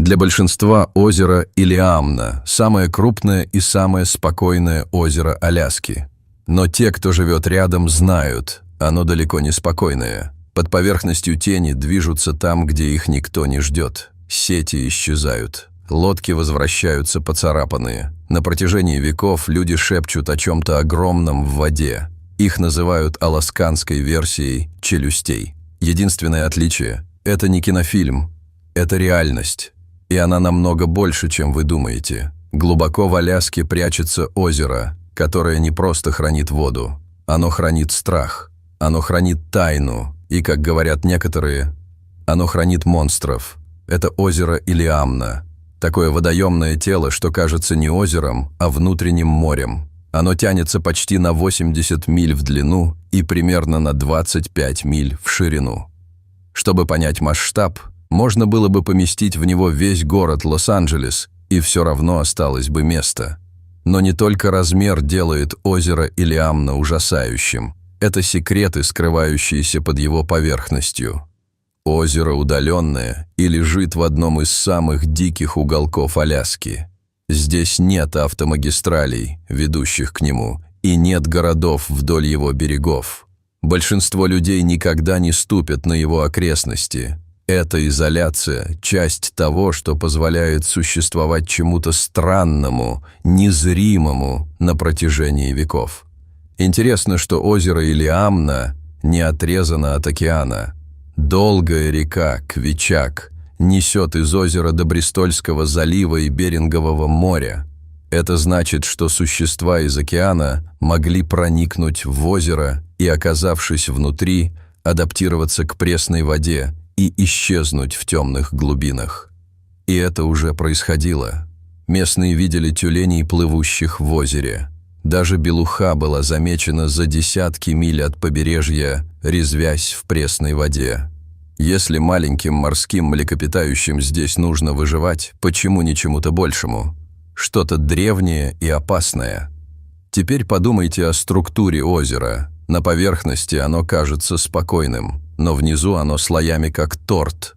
Для большинства озеро Илиамна – самое крупное и самое спокойное озеро Аляски. Но те, кто живет рядом, знают, оно далеко не спокойное. Под поверхностью тени движутся там, где их никто не ждет. Сети исчезают. Лодки возвращаются поцарапанные. На протяжении веков люди шепчут о чем-то огромном в воде. Их называют аласканской версией «челюстей». Единственное отличие – это не кинофильм, это реальность. И она намного больше, чем вы думаете. Глубоко в Аляске прячется озеро, которое не просто хранит воду. Оно хранит страх, оно хранит тайну, и, как говорят некоторые, оно хранит монстров. Это озеро Илиамна. Такое водоемное тело, что кажется не озером, а внутренним морем. Оно тянется почти на 80 миль в длину и примерно на 25 миль в ширину. Чтобы понять масштаб, можно было бы поместить в него весь город Лос-Анджелес, и все равно осталось бы место. Но не только размер делает озеро Илиамна ужасающим. Это секреты, скрывающиеся под его поверхностью. Озеро удаленное и лежит в одном из самых диких уголков Аляски. Здесь нет автомагистралей, ведущих к нему, и нет городов вдоль его берегов. Большинство людей никогда не ступят на его окрестности. Эта изоляция – часть того, что позволяет существовать чему-то странному, незримому на протяжении веков. Интересно, что озеро Илиамна не отрезано от океана. Долгая река Квичак несет из озера до Бристольского залива и Берингового моря. Это значит, что существа из океана могли проникнуть в озеро и, оказавшись внутри, адаптироваться к пресной воде и исчезнуть в темных глубинах. И это уже происходило. Местные видели тюленей, плывущих в озере. Даже белуха была замечена за десятки миль от побережья, резвясь в пресной воде. Если маленьким морским млекопитающим здесь нужно выживать, почему не чему-то большему? Что-то древнее и опасное. Теперь подумайте о структуре озера. На поверхности оно кажется спокойным, но внизу оно слоями как торт.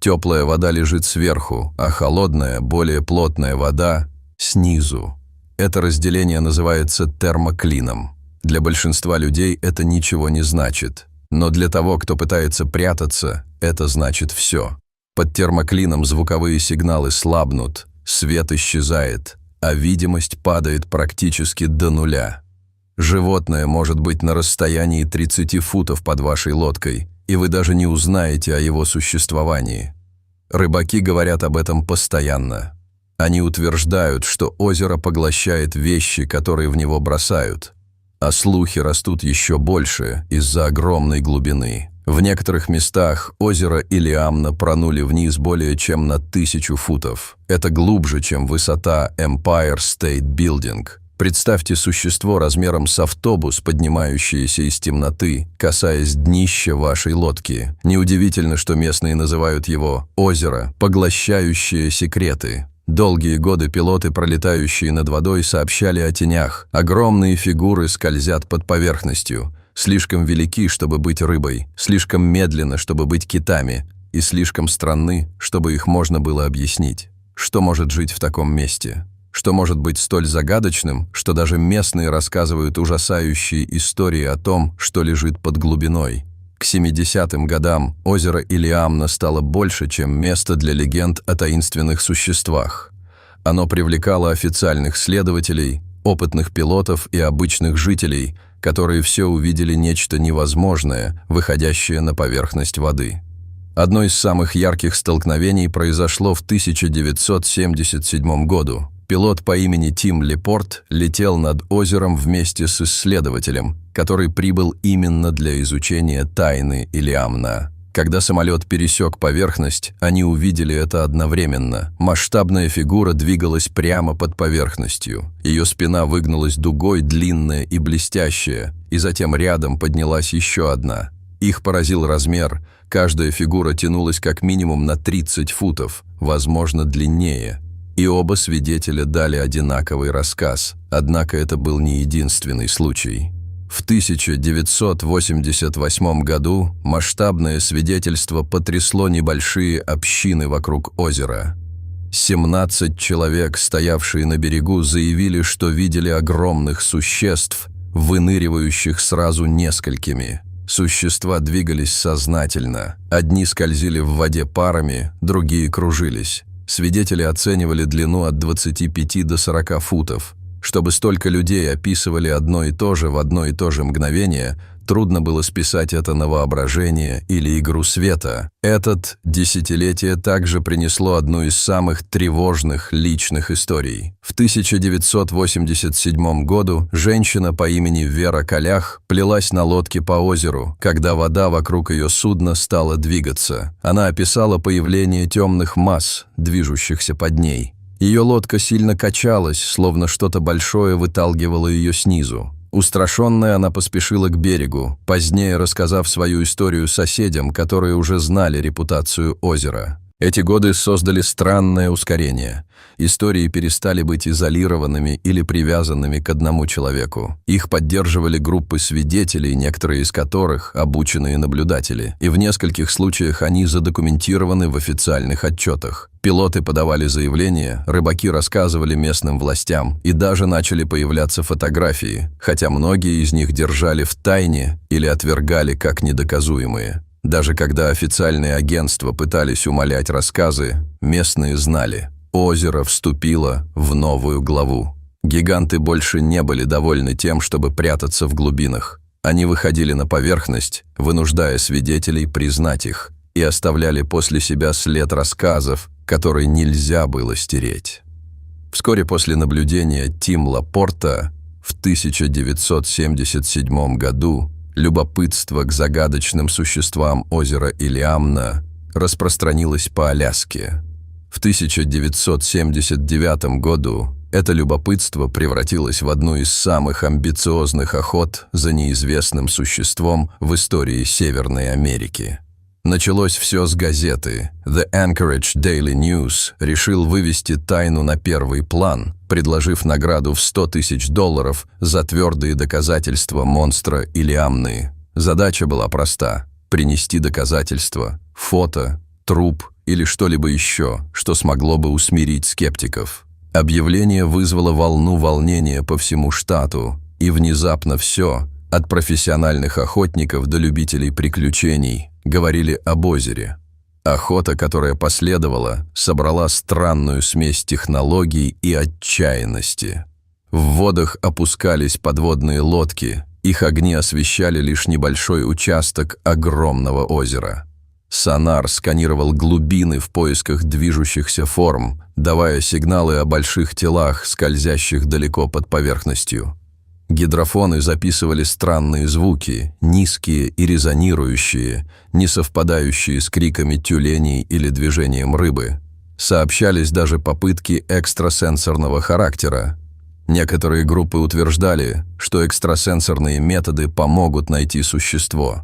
Теплая вода лежит сверху, а холодная, более плотная вода – снизу. Это разделение называется термоклином. Для большинства людей это ничего не значит. Но для того, кто пытается прятаться, это значит все. Под термоклином звуковые сигналы слабнут, свет исчезает, а видимость падает практически до нуля. Животное может быть на расстоянии 30 футов под вашей лодкой, и вы даже не узнаете о его существовании. Рыбаки говорят об этом постоянно. Они утверждают, что озеро поглощает вещи, которые в него бросают. А слухи растут еще больше из-за огромной глубины. В некоторых местах озеро Илиамна пронули вниз более чем на 1000 футов. Это глубже, чем высота Empire State Building. Представьте существо размером с автобус, поднимающееся из темноты, касаясь днища вашей лодки. Неудивительно, что местные называют его «озеро, поглощающее секреты». Долгие годы пилоты, пролетающие над водой, сообщали о тенях. Огромные фигуры скользят под поверхностью. Слишком велики, чтобы быть рыбой, слишком медленно, чтобы быть китами, и слишком странны, чтобы их можно было объяснить. Что может жить в таком месте? Что может быть столь загадочным, что даже местные рассказывают ужасающие истории о том, что лежит под глубиной? К 70-м годам озеро Илиамна стало больше, чем место для легенд о таинственных существах. Оно привлекало официальных следователей, опытных пилотов и обычных жителей, которые все увидели нечто невозможное, выходящее на поверхность воды. Одно из самых ярких столкновений произошло в 1977 году. Пилот по имени Тим Лепорт летел над озером вместе с исследователем, который прибыл именно для изучения тайны Илиамна. Когда самолет пересек поверхность, они увидели это одновременно. Масштабная фигура двигалась прямо под поверхностью. Ее спина выгнулась дугой, длинная и блестящая, и затем рядом поднялась еще одна. Их поразил размер. Каждая фигура тянулась как минимум на 30 футов, возможно, длиннее. И оба свидетеля дали одинаковый рассказ, однако это был не единственный случай. В 1988 году масштабное свидетельство потрясло небольшие общины вокруг озера. 17 человек, стоявшие на берегу, заявили, что видели огромных существ, выныривающих сразу несколькими. Существа двигались сознательно. Одни скользили в воде парами, другие кружились. Свидетели оценивали длину от 25 до 40 футов. Чтобы столько людей описывали одно и то же в одно и то же мгновение, трудно было списать это на воображение или игру света. Этот десятилетие также принесло одну из самых тревожных личных историй. В 1987 году женщина по имени Вера Калях плелась на лодке по озеру, когда вода вокруг ее судна стала двигаться. Она описала появление темных масс, движущихся под ней. Ее лодка сильно качалась, словно что-то большое выталкивало ее снизу. Устрашенная, она поспешила к берегу, позднее рассказав свою историю соседям, которые уже знали репутацию озера. Эти годы создали странное ускорение. Истории перестали быть изолированными или привязанными к одному человеку. Их поддерживали группы свидетелей, некоторые из которых – обученные наблюдатели, и в нескольких случаях они задокументированы в официальных отчетах. Пилоты подавали заявления, рыбаки рассказывали местным властям, и даже начали появляться фотографии, хотя многие из них держали в тайне или отвергали как недоказуемые. Даже когда официальные агентства пытались умалять рассказы, местные знали – озеро вступило в новую главу. Гиганты больше не были довольны тем, чтобы прятаться в глубинах. Они выходили на поверхность, вынуждая свидетелей признать их, и оставляли после себя след рассказов, который нельзя было стереть. Вскоре после наблюдения Тим Лапорта в 1977 году любопытство к загадочным существам озера Iliamna распространилось по Аляске. В 1979 году это любопытство превратилось в одну из самых амбициозных охот за неизвестным существом в истории Северной Америки. Началось все с газеты. The Anchorage Daily News решил вывести тайну на первый план, предложив награду в $100 000 за твердые доказательства монстра Iliamны. Задача была проста – принести доказательства, фото, труп или что-либо еще, что смогло бы усмирить скептиков. Объявление вызвало волну волнения по всему штату, и внезапно все, от профессиональных охотников до любителей приключений, говорили об озере. Охота, которая последовала, собрала странную смесь технологий и отчаянности. В водах опускались подводные лодки, их огни освещали лишь небольшой участок огромного озера. Сонар сканировал глубины в поисках движущихся форм, давая сигналы о больших телах, скользящих далеко под поверхностью. Гидрофоны записывали странные звуки, низкие и резонирующие, не совпадающие с криками тюленей или движением рыбы. Сообщались даже попытки экстрасенсорного характера. Некоторые группы утверждали, что экстрасенсорные методы помогут найти существо.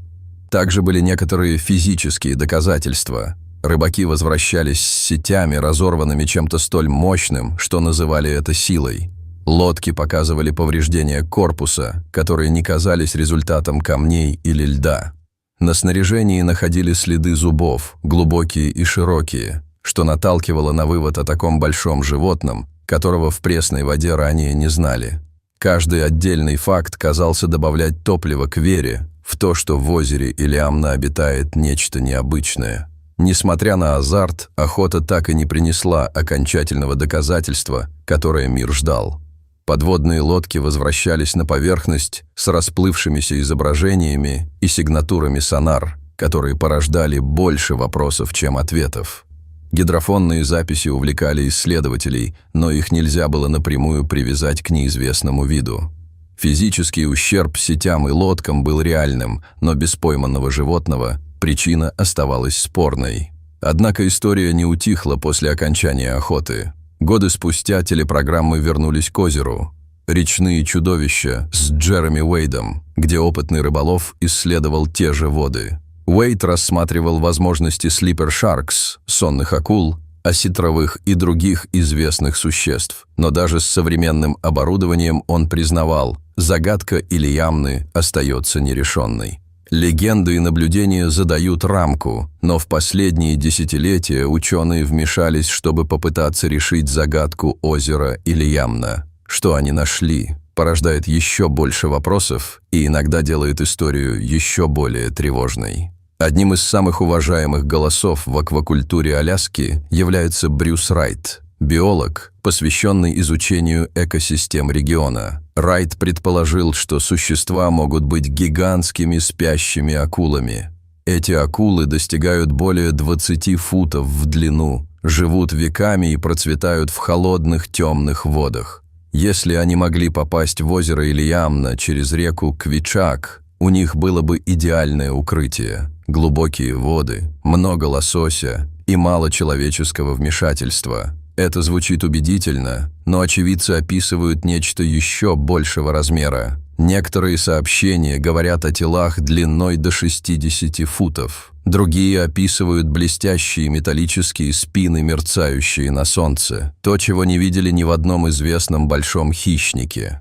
Также были некоторые физические доказательства. Рыбаки возвращались с сетями, разорванными чем-то столь мощным, что называли это силой. Лодки показывали повреждения корпуса, которые не казались результатом камней или льда. На снаряжении находили следы зубов, глубокие и широкие, что наталкивало на вывод о таком большом животном, которого в пресной воде ранее не знали. Каждый отдельный факт казался добавлять топливо к вере в то, что в озере Iliamna обитает нечто необычное. Несмотря на азарт, охота так и не принесла окончательного доказательства, которое мир ждал. Подводные лодки возвращались на поверхность с расплывшимися изображениями и сигнатурами сонар, которые порождали больше вопросов, чем ответов. Гидрофонные записи увлекали исследователей, но их нельзя было напрямую привязать к неизвестному виду. Физический ущерб сетям и лодкам был реальным, но без пойманного животного причина оставалась спорной. Однако история не утихла после окончания охоты. Годы спустя телепрограммы вернулись к озеру. «Речные чудовища» с Джереми Уэйдом, где опытный рыболов исследовал те же воды. Уэйд рассматривал возможности sleeper sharks, сонных акул, осетровых и других известных существ, но даже с современным оборудованием он признавал, загадка Iliamны остается нерешенной. Легенды и наблюдения задают рамку, но в последние десятилетия ученые вмешались, чтобы попытаться решить загадку озера Ильямна. Что они нашли, порождает еще больше вопросов и иногда делает историю еще более тревожной. Одним из самых уважаемых голосов в аквакультуре Аляски является Брюс Райт, биолог, посвященный изучению экосистем региона. Райт предположил, что существа могут быть гигантскими спящими акулами. Эти акулы достигают более 20 футов в длину, живут веками и процветают в холодных темных водах. Если они могли попасть в озеро Ильямна через реку Квичак, у них было бы идеальное укрытие. Глубокие воды, много лосося и мало человеческого вмешательства. Это звучит убедительно, но очевидцы описывают нечто еще большего размера. Некоторые сообщения говорят о телах длиной до 60 футов. Другие описывают блестящие металлические спины, мерцающие на солнце. То, чего не видели ни в одном известном большом хищнике.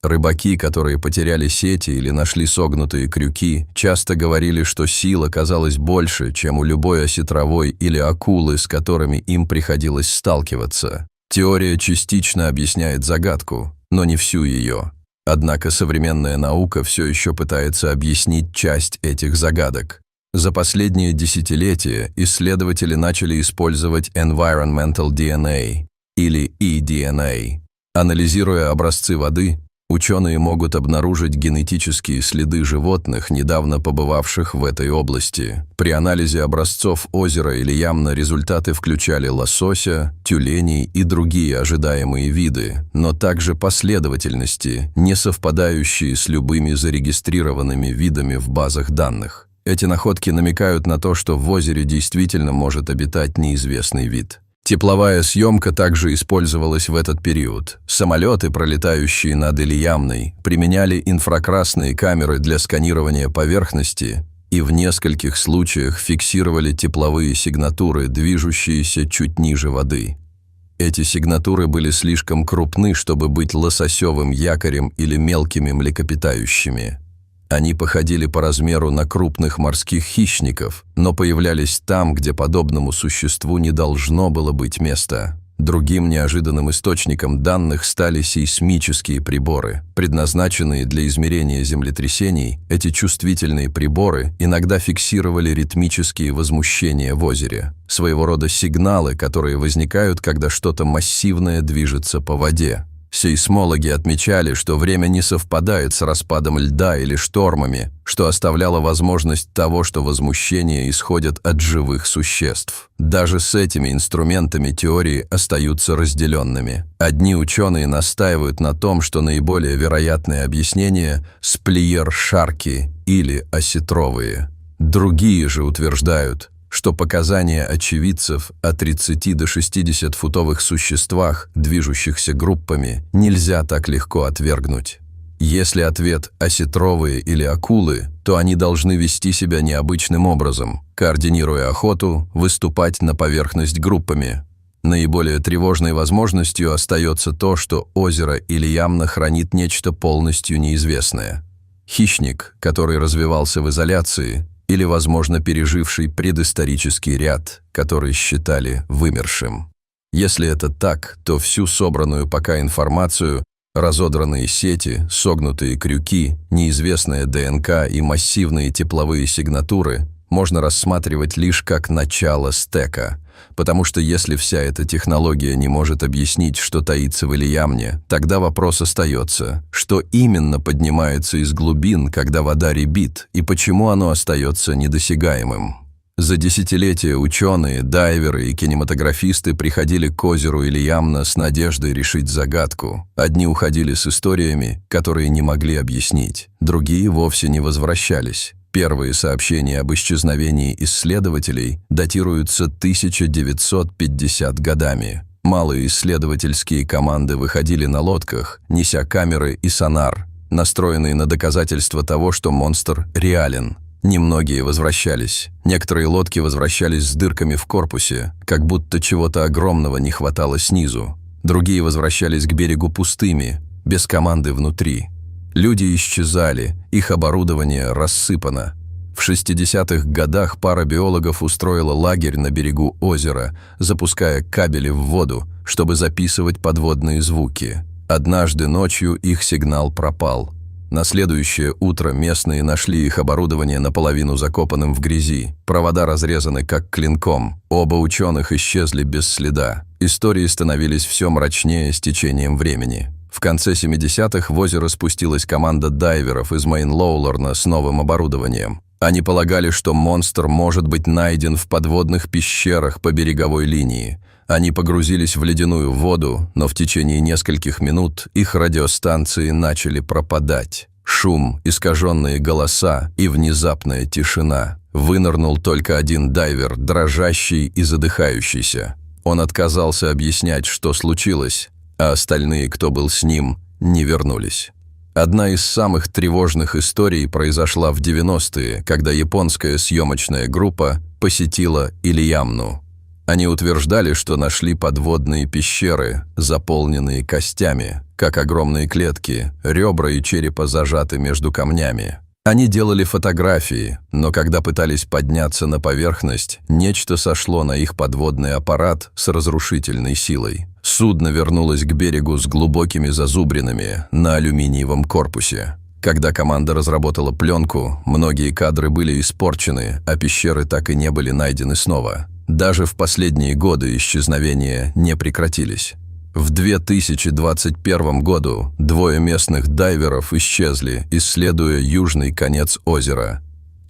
Рыбаки, которые потеряли сети или нашли согнутые крюки, часто говорили, что сила казалась больше, чем у любой осетровой или акулы, с которыми им приходилось сталкиваться. Теория частично объясняет загадку, но не всю ее. Однако современная наука все еще пытается объяснить часть этих загадок. За последние десятилетия исследователи начали использовать Environmental DNA или eDNA. Анализируя образцы воды, ученые могут обнаружить генетические следы животных, недавно побывавших в этой области. При анализе образцов озера Ильямна результаты включали лосося, тюленей и другие ожидаемые виды, но также последовательности, не совпадающие с любыми зарегистрированными видами в базах данных. Эти находки намекают на то, что в озере действительно может обитать неизвестный вид. Тепловая съемка также использовалась в этот период. Самолеты, пролетающие над Ильямной, применяли инфракрасные камеры для сканирования поверхности и в нескольких случаях фиксировали тепловые сигнатуры, движущиеся чуть ниже воды. Эти сигнатуры были слишком крупны, чтобы быть лососевым якорем или мелкими млекопитающими. Они походили по размеру на крупных морских хищников, но появлялись там, где подобному существу не должно было быть места. Другим неожиданным источником данных стали сейсмические приборы. Предназначенные для измерения землетрясений, эти чувствительные приборы иногда фиксировали ритмические возмущения в озере, своего рода сигналы, которые возникают, когда что-то массивное движется по воде. Сейсмологи отмечали, что время не совпадает с распадом льда или штормами, что оставляло возможность того, что возмущения исходят от живых существ. Даже с этими инструментами теории остаются разделенными. Одни ученые настаивают на том, что наиболее вероятное объяснение – сплиер-шарки или осетровые. Другие же утверждают, что показания очевидцев о 30 до 60-футовых существах, движущихся группами, нельзя так легко отвергнуть. Если ответ осетровые или акулы, то они должны вести себя необычным образом, координируя охоту, выступать на поверхность группами. Наиболее тревожной возможностью остается то, что озеро Ильямна хранит нечто полностью неизвестное. Хищник, который развивался в изоляции, или, возможно, переживший предысторический ряд, который считали вымершим. Если это так, то всю собранную пока информацию, разодранные сети, согнутые крюки, неизвестная ДНК и массивные тепловые сигнатуры можно рассматривать лишь как начало стека, потому что если вся эта технология не может объяснить, что таится в Ильямне, тогда вопрос остается, что именно поднимается из глубин, когда вода рябит, и почему оно остается недосягаемым. За десятилетия ученые, дайверы и кинематографисты приходили к озеру Ильямна с надеждой решить загадку. Одни уходили с историями, которые не могли объяснить, другие вовсе не возвращались. Первые сообщения об исчезновении исследователей датируются 1950 годами. Малые исследовательские команды выходили на лодках, неся камеры и сонар, настроенные на доказательство того, что монстр реален. Немногие возвращались. Некоторые лодки возвращались с дырками в корпусе, как будто чего-то огромного не хватало снизу. Другие возвращались к берегу пустыми, без команды внутри. Люди исчезали, их оборудование рассыпано. В 60-х годах пара биологов устроила лагерь на берегу озера, запуская кабели в воду, чтобы записывать подводные звуки. Однажды ночью их сигнал пропал. На следующее утро местные нашли их оборудование наполовину закопанным в грязи. Провода разрезаны как клинком. Оба ученых исчезли без следа. Истории становились все мрачнее с течением времени. В конце 70-х в озеро спустилась команда дайверов из Мейн-Лоулорна с новым оборудованием. Они полагали, что монстр может быть найден в подводных пещерах по береговой линии. Они погрузились в ледяную воду, но в течение нескольких минут их радиостанции начали пропадать. Шум, искаженные голоса и внезапная тишина. Вынырнул только один дайвер, дрожащий и задыхающийся. Он отказался объяснять, что случилось, а остальные, кто был с ним, не вернулись. Одна из самых тревожных историй произошла в 90-е, когда японская съемочная группа посетила Ильямну. Они утверждали, что нашли подводные пещеры, заполненные костями, как огромные клетки, ребра и черепа зажаты между камнями. Они делали фотографии, но когда пытались подняться на поверхность, нечто сошло на их подводный аппарат с разрушительной силой. Судно вернулось к берегу с глубокими зазубринами на алюминиевом корпусе. Когда команда разработала пленку, многие кадры были испорчены, а пещеры так и не были найдены снова. Даже в последние годы исчезновения не прекратились. В 2021 году двое местных дайверов исчезли, исследуя южный конец озера.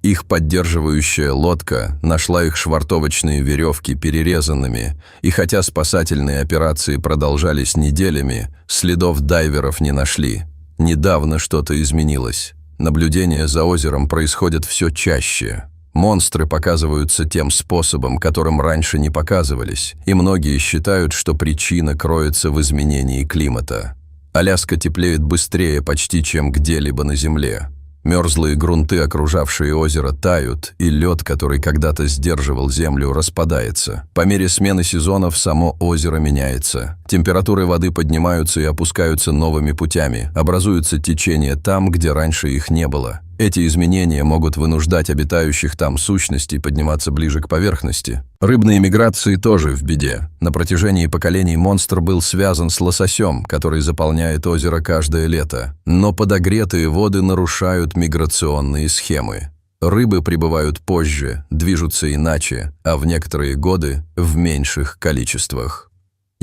Их поддерживающая лодка нашла их швартовочные веревки перерезанными, и хотя спасательные операции продолжались неделями, следов дайверов не нашли. Недавно что-то изменилось. Наблюдения за озером происходят все чаще. Монстры показываются тем способом, которым раньше не показывались, и многие считают, что причина кроется в изменении климата. Аляска теплеет быстрее почти, чем где-либо на Земле. Мерзлые грунты, окружавшие озеро, тают, и лед, который когда-то сдерживал землю, распадается. По мере смены сезонов само озеро меняется. Температуры воды поднимаются и опускаются новыми путями, образуются течения там, где раньше их не было. Эти изменения могут вынуждать обитающих там сущностей подниматься ближе к поверхности. Рыбные миграции тоже в беде. На протяжении поколений монстр был связан с лососем, который заполняет озеро каждое лето. Но подогретые воды нарушают миграционные схемы. Рыбы прибывают позже, движутся иначе, а в некоторые годы в меньших количествах.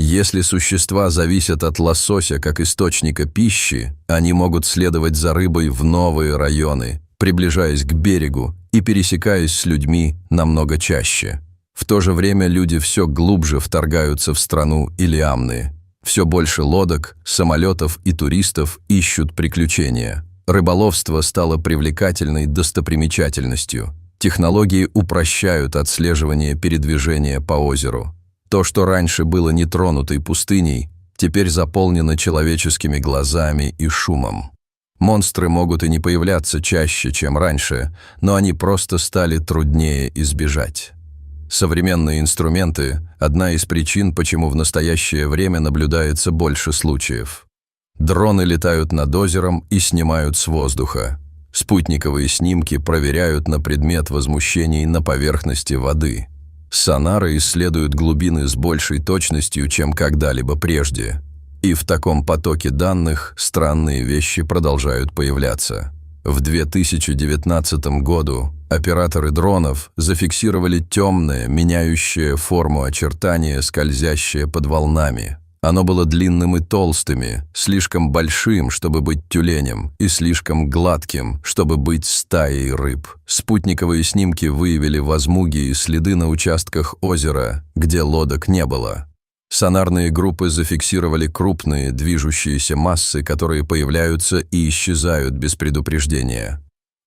Если существа зависят от лосося как источника пищи, они могут следовать за рыбой в новые районы, приближаясь к берегу и пересекаясь с людьми намного чаще. В то же время люди все глубже вторгаются в страну Ильямны. Все больше лодок, самолетов и туристов ищут приключения. Рыболовство стало привлекательной достопримечательностью. Технологии упрощают отслеживание передвижения по озеру. То, что раньше было нетронутой пустыней, теперь заполнено человеческими глазами и шумом. Монстры могут и не появляться чаще, чем раньше, но они просто стали труднее избежать. Современные инструменты – одна из причин, почему в настоящее время наблюдается больше случаев. Дроны летают над озером и снимают с воздуха. Спутниковые снимки проверяют на предмет возмущений на поверхности воды. Сонары исследуют глубины с большей точностью, чем когда-либо прежде. И в таком потоке данных странные вещи продолжают появляться. В 2019 году операторы дронов зафиксировали темное, меняющее форму очертание, скользящее под волнами. Оно было длинным и толстым, слишком большим, чтобы быть тюленем, и слишком гладким, чтобы быть стаей рыб. Спутниковые снимки выявили возмуги и следы на участках озера, где лодок не было. Сонарные группы зафиксировали крупные движущиеся массы, которые появляются и исчезают без предупреждения.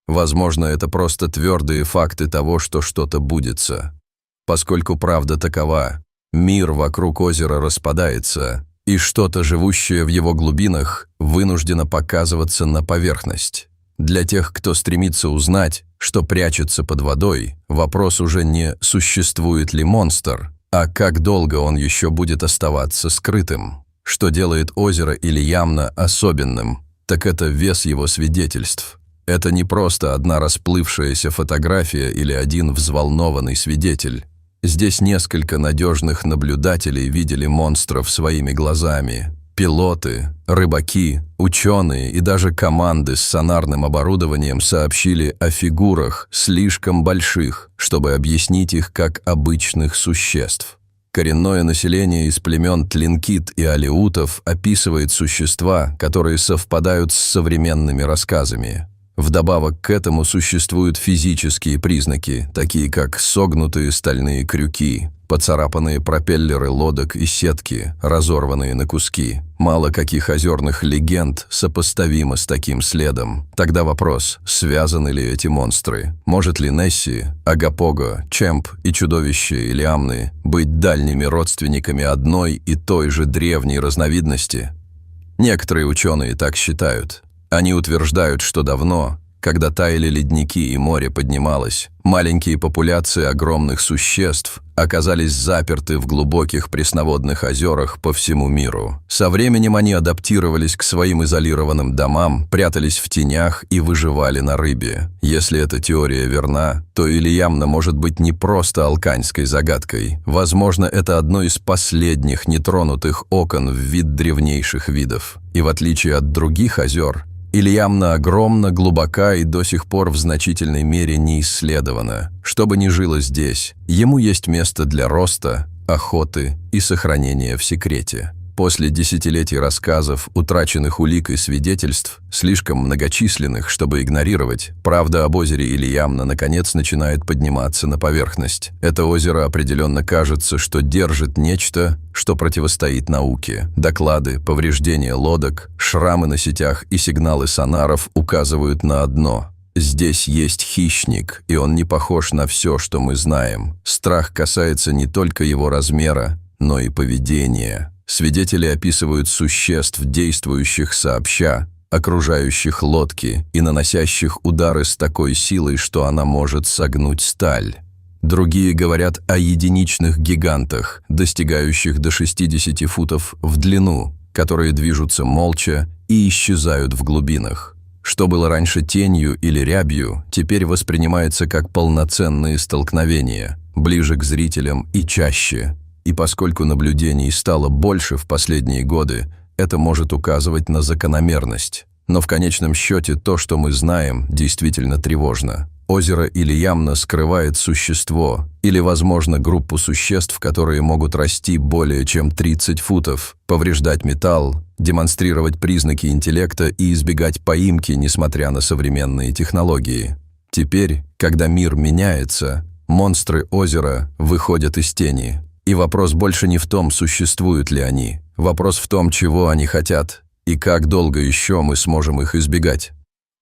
Возможно, это просто твердые факты того, что что-то будется. Поскольку правда такова, мир вокруг озера распадается, и что-то, живущее в его глубинах, вынуждено показываться на поверхность. Для тех, кто стремится узнать, что прячется под водой, вопрос уже не «существует ли монстр?», а как долго он еще будет оставаться скрытым. Что делает озеро Ильямна особенным, так это вес его свидетельств. Это не просто одна расплывшаяся фотография или один взволнованный свидетель. Здесь несколько надежных наблюдателей видели монстров своими глазами. Пилоты, рыбаки, ученые и даже команды с сонарным оборудованием сообщили о фигурах слишком больших, чтобы объяснить их как обычных существ. Коренное население из племен тлинкит и алеутов описывает существа, которые совпадают с современными рассказами. Вдобавок к этому существуют физические признаки, такие как согнутые стальные крюки, поцарапанные пропеллеры лодок и сетки, разорванные на куски. Мало каких озерных легенд сопоставимо с таким следом. Тогда вопрос, связаны ли эти монстры? Может ли Несси, Агапого, Чемп и чудовище Илиамны быть дальними родственниками одной и той же древней разновидности? Некоторые ученые так считают. Они утверждают, что давно, когда таяли ледники и море поднималось, маленькие популяции огромных существ оказались заперты в глубоких пресноводных озерах по всему миру. Со временем они адаптировались к своим изолированным домам, прятались в тенях и выживали на рыбе. Если эта теория верна, то Илиамна может быть не просто алканской загадкой. Возможно, это одно из последних нетронутых окон в вид древнейших видов. И в отличие от других озер, Илиамна огромна, глубока и до сих пор в значительной мере не исследована. Что бы ни жило здесь, ему есть место для роста, охоты и сохранения в секрете. После десятилетий рассказов, утраченных улик и свидетельств, слишком многочисленных, чтобы игнорировать, правда об озере Илиамна наконец начинает подниматься на поверхность. Это озеро определенно кажется, что держит нечто, что противостоит науке. Доклады, повреждения лодок, шрамы на сетях и сигналы сонаров указывают на одно. Здесь есть хищник, и он не похож на все, что мы знаем. Страх касается не только его размера, но и поведения. Свидетели описывают существ, действующих сообща, окружающих лодки и наносящих удары с такой силой, что она может согнуть сталь. Другие говорят о единичных гигантах, достигающих до 60 футов в длину, которые движутся молча и исчезают в глубинах. Что было раньше тенью или рябью, теперь воспринимается как полноценные столкновения, ближе к зрителям и чаще. И поскольку наблюдений стало больше в последние годы, это может указывать на закономерность. Но в конечном счете то, что мы знаем, действительно тревожно. Озеро Илиамна скрывает существо, или, возможно, группу существ, которые могут расти более чем 30 футов, повреждать металл, демонстрировать признаки интеллекта и избегать поимки, несмотря на современные технологии. Теперь, когда мир меняется, монстры озера выходят из тени. И вопрос больше не в том, существуют ли они. Вопрос в том, чего они хотят, и как долго еще мы сможем их избегать.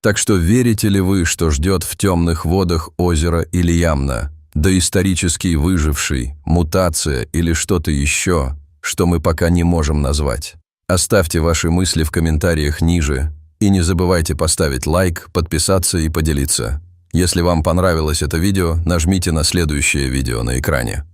Так что верите ли вы, что ждет в темных водах озера Илиамна? Доисторический выживший, мутация или что-то еще, что мы пока не можем назвать? Оставьте ваши мысли в комментариях ниже. И не забывайте поставить лайк, подписаться и поделиться. Если вам понравилось это видео, нажмите на следующее видео на экране.